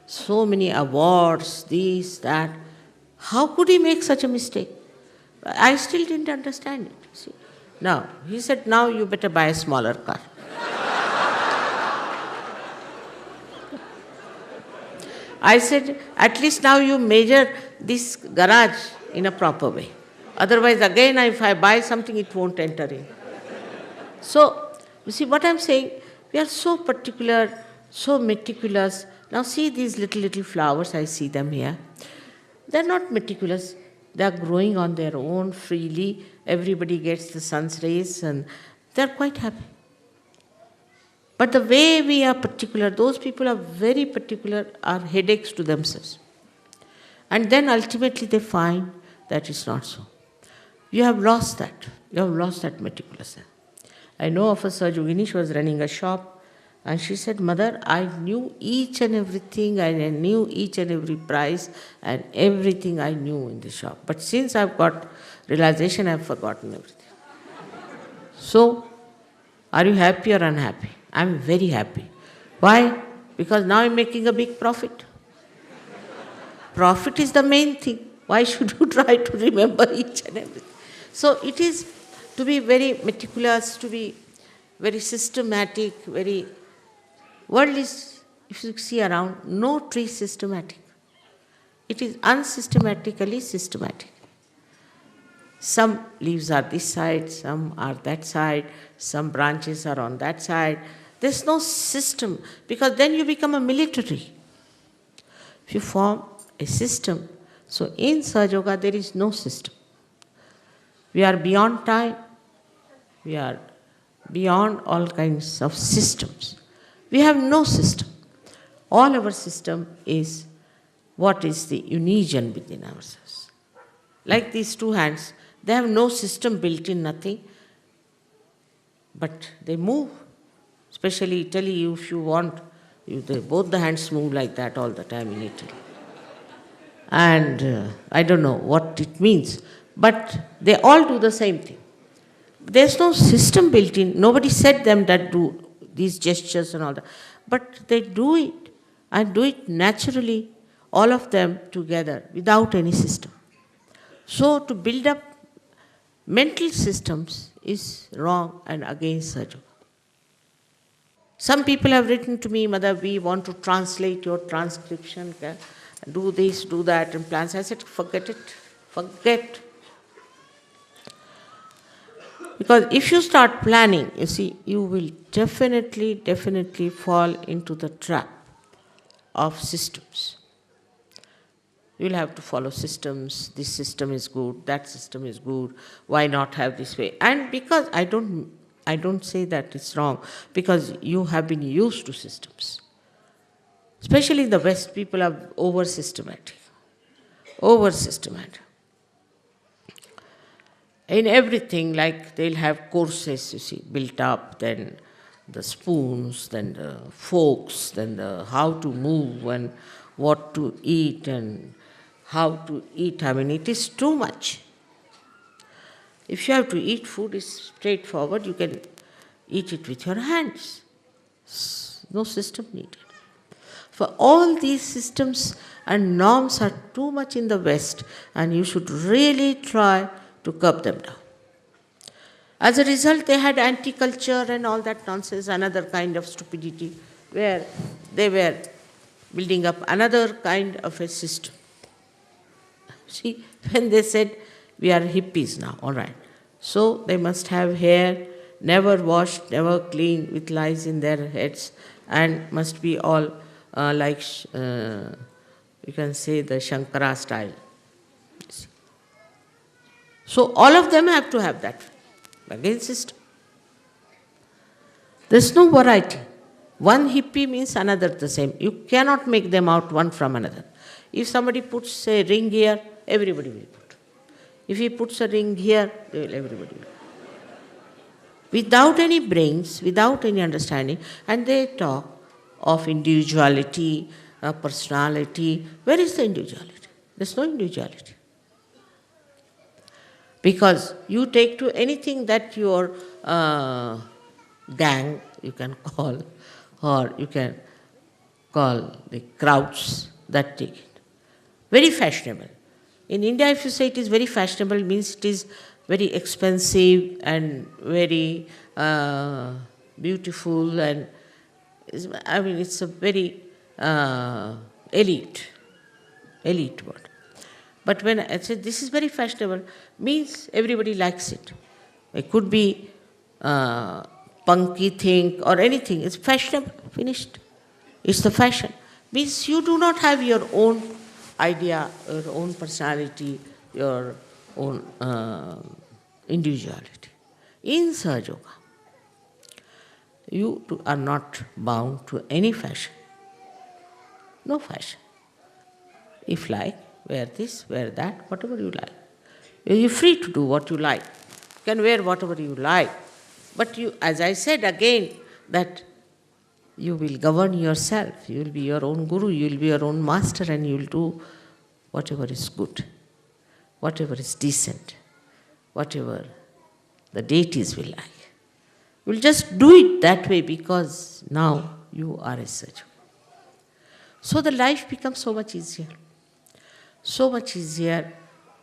so many awards, this, that, how could he make such a mistake? I still didn't understand it. See? Now, he said, now you better buy a smaller car. I said, at least now you measure this garage in a proper way. Otherwise, again, if I buy something, it won't enter in. So, you see what I'm saying? We are so particular, so meticulous. Now see these little flowers, I see them here. They're not meticulous. They're growing on their own freely. Everybody gets the sun's rays and they're quite happy. But the way we are particular, those people are very particular, are headaches to themselves. And then ultimately they find that it's not so. You have lost that. You have lost that meticulousness. I know of a Sahajyogini, she was running a shop, and she said, Mother, I knew each and everything, I knew each and every price, and everything I knew in the shop. But since I've got realization, I've forgotten everything. So, are you happy or unhappy? I'm very happy. Why? Because now I'm making a big profit. Profit is the main thing. Why should you try to remember each and everything? So it is to be very meticulous, to be very systematic, very... World is, if you see around, no tree systematic. It is unsystematically systematic. Some leaves are this side, some are that side, some branches are on that side. There's no system, because then you become a military. If you form a system, so in SahajaYoga there is no system. We are beyond time, we are beyond all kinds of systems. We have no system. All our system is what is the union within ourselves. like these two hands, they have no system built in, nothing, but they move. Especially Italy, if you want, both the hands move like that all the time in Italy. And I don't know what it means, but they all do the same thing. There's no system built in. Nobody said them that do these gestures and all that. But they do it, and do it naturally, all of them together, without any system. So to build up mental systems is wrong and against SahajaYoga. Some people have written to me, Mother, we want to translate your transcription, do this, do that, and plans. I said, forget it, forget. Because if you start planning, you see, you will definitely fall into the trap of systems. You will have to follow systems. This system is good, that system is good. Why not have this way? And because I don't say that it's wrong, because you have been used to systems. Especially in the West, people are over-systematic. Over-systematic. In everything, like they'll have courses, you see, built up, then the spoons, then the forks, then the how to move and what to eat and how to eat. I mean, it is too much. If you have to eat food, it's straightforward. You can eat it with your hands. No system needed. For all these systems and norms are too much in the West, and you should really try to curb them down. As a result, they had anti-culture and all that nonsense, another kind of stupidity, where they were building up another kind of a system. See, when they said, we are hippies now, all right. So they must have hair, never washed, never cleaned, with lice in their heads, and must be all like, you can say, the Shankara style. So all of them have to have that against system. There's no variety. One hippie means another the same. You cannot make them out one from another. If somebody puts a ring here, everybody will put. If he puts a ring here, everybody will. Without any brains, without any understanding, and they talk of individuality, personality. Where is the individuality? There's no individuality. Because you take to anything that your gang, you can call, or you can call the crowds that take it. Very fashionable. In India, if you say it is very fashionable, it means it is very expensive and very beautiful, and I mean, it's a very elite word. But when I say this is very fashionable, means everybody likes it. It could be punky thing or anything. It's fashionable, finished. It's the fashion. Means you do not have your own idea, your own personality, your own individuality. In SahajaYoga, you are not bound to any fashion. No fashion. If like, wear this, wear that, whatever you like. You're free to do what you like. You can wear whatever you like. But you, as I said again, that you will govern yourself. You will be your own guru, you will be your own master, and you will do whatever is good, whatever is decent, whatever the deities will like. You will just do it that way because now you are a SahajaYoga. So the life becomes so much easier. So much easier.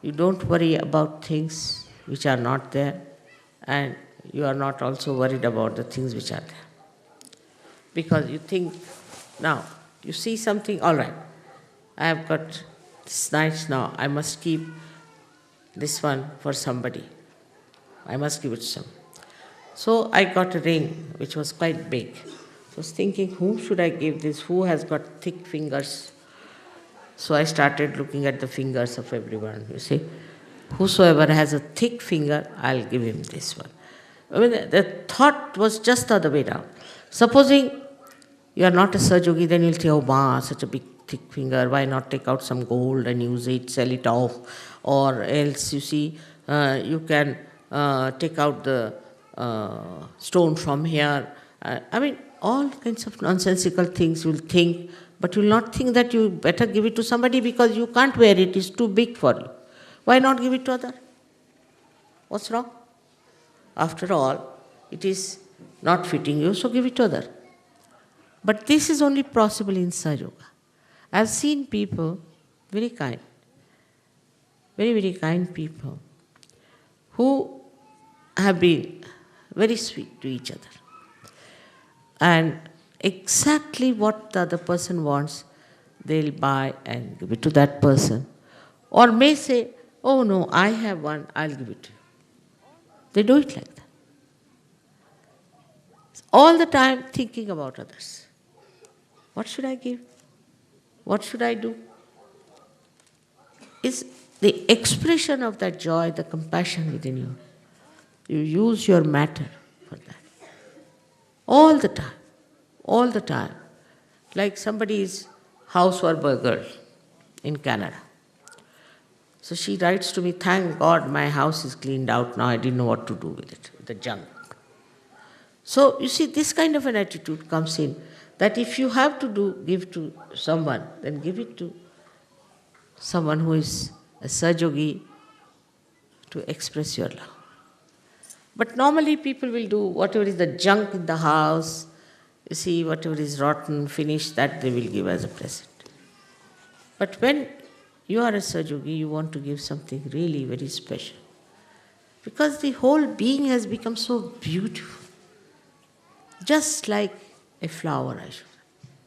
You don't worry about things which are not there, and you are not also worried about the things which are there. Because you think, now, you see something, all right, I have got this nice now, I must keep this one for somebody. I must give it to some. So I got a ring which was quite big. So I was thinking, whom should I give this? Who has got thick fingers? So I started looking at the fingers of everyone, you see. Whosoever has a thick finger, I'll give him this one. I mean, the thought was just the other way down. Supposing you are not a SahajaYogi, then you'll say, oh, ma, such a big thick finger, why not take out some gold and use it, sell it off, or else you see, you can take out the stone from here. I mean, all kinds of nonsensical things you'll think, but you'll not think that you better give it to somebody because you can't wear it, it's too big for you. Why not give it to other? What's wrong? After all, it is not fitting you, so give it to other. But this is only possible in SahajaYoga. I've seen people, very kind, very, very kind people, who have been very sweet to each other. And exactly what the other person wants, they'll buy and give it to that person. Or may say, oh no, I have one, I'll give it to you. They do it like that. All the time thinking about others. What should I give? What should I do? Is the expression of that joy, the compassion within you. You use your matter for that. All the time. All the time. Like somebody's housework girl in Canada. So she writes to me, thank God my house is cleaned out now, I didn't know what to do with it, the junk. So you see, this kind of an attitude comes in, that if you have to give to someone, then give it to someone who is a Sahaja to express your love. But normally people will do whatever is the junk in the house, you see, whatever is rotten, finished, that they will give as a present. But when you are a Sahaja, you want to give something really very special. Because the whole being has become so beautiful. Just like a flower, I should say,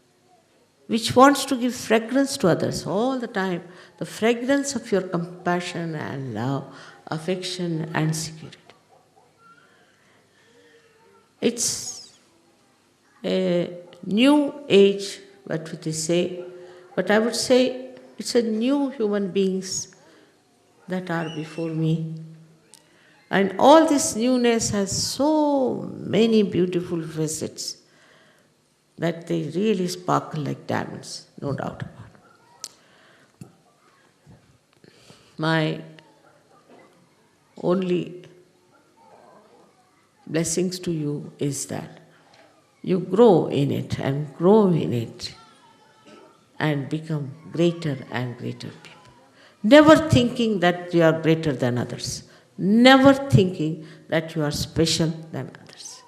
which wants to give fragrance to others all the time. The fragrance of your compassion and love, affection and security. It's a new age, what would they say? But I would say it's a new human beings that are before me. And all this newness has so many beautiful facets that they really sparkle like diamonds, no doubt about it. My only blessings to you is that you grow in it and grow in it and become greater and greater people. Never thinking that you are greater than others. Never thinking that you are special than others.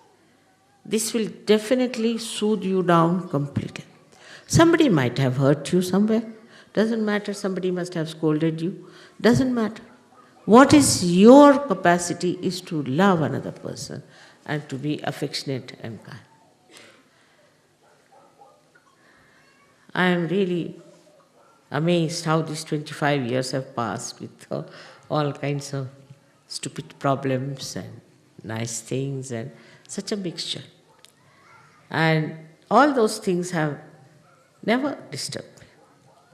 This will definitely soothe you down completely. Somebody might have hurt you somewhere. Doesn't matter. Somebody must have scolded you. Doesn't matter. What is your capacity is to love another person and to be affectionate and kind. I am really amazed how these 25 years have passed with all kinds of stupid problems and nice things and such a mixture. And all those things have never disturbed me.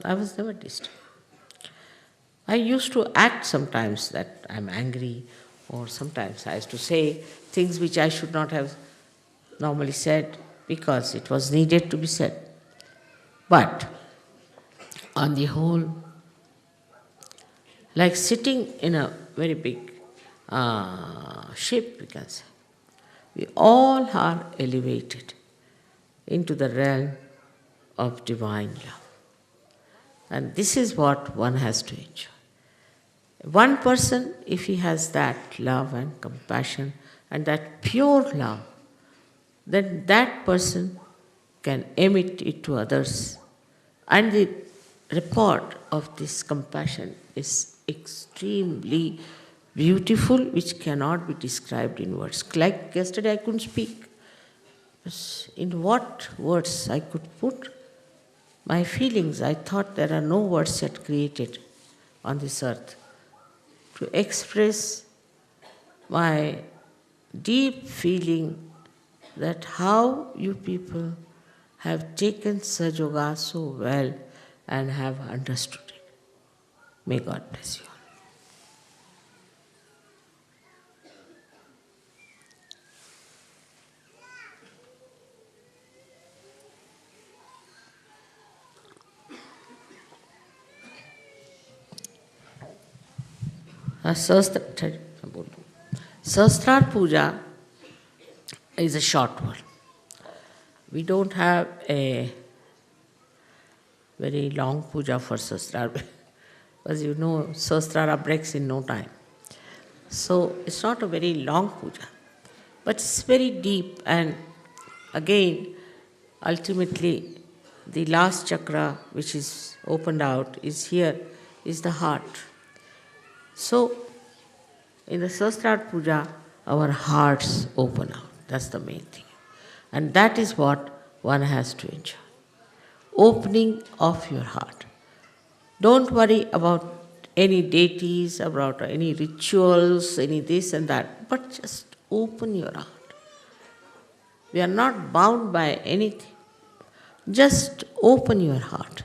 I was never disturbed. I used to act sometimes that I'm angry, or sometimes I used to say things which I should not have normally said because it was needed to be said. But on the whole, like sitting in a very big ship, we can say, we all are elevated into the realm of divine love. And this is what one has to enjoy. One person, if he has that love and compassion and that pure love, then that person can emit it to others. And the report of this compassion is extremely beautiful, which cannot be described in words. Like yesterday I couldn't speak. In what words I could put my feelings? I thought there are no words yet created on this earth to express my deep feeling that how you people have taken SahajaYoga so well and have understood it. May God bless you all. Sahasrara Puja is a short one. We don't have a very long puja for Sahasrara. As you know, Sahasrara breaks in no time. So it's not a very long puja, but it's very deep, and again, ultimately, the last chakra which is opened out is here, is the heart. So, in the Sahasrara Puja, our hearts open out. That's the main thing. And that is what one has to enjoy. Opening of your heart. Don't worry about any deities, about any rituals, any this and that, but just open your heart. We are not bound by anything. Just open your heart.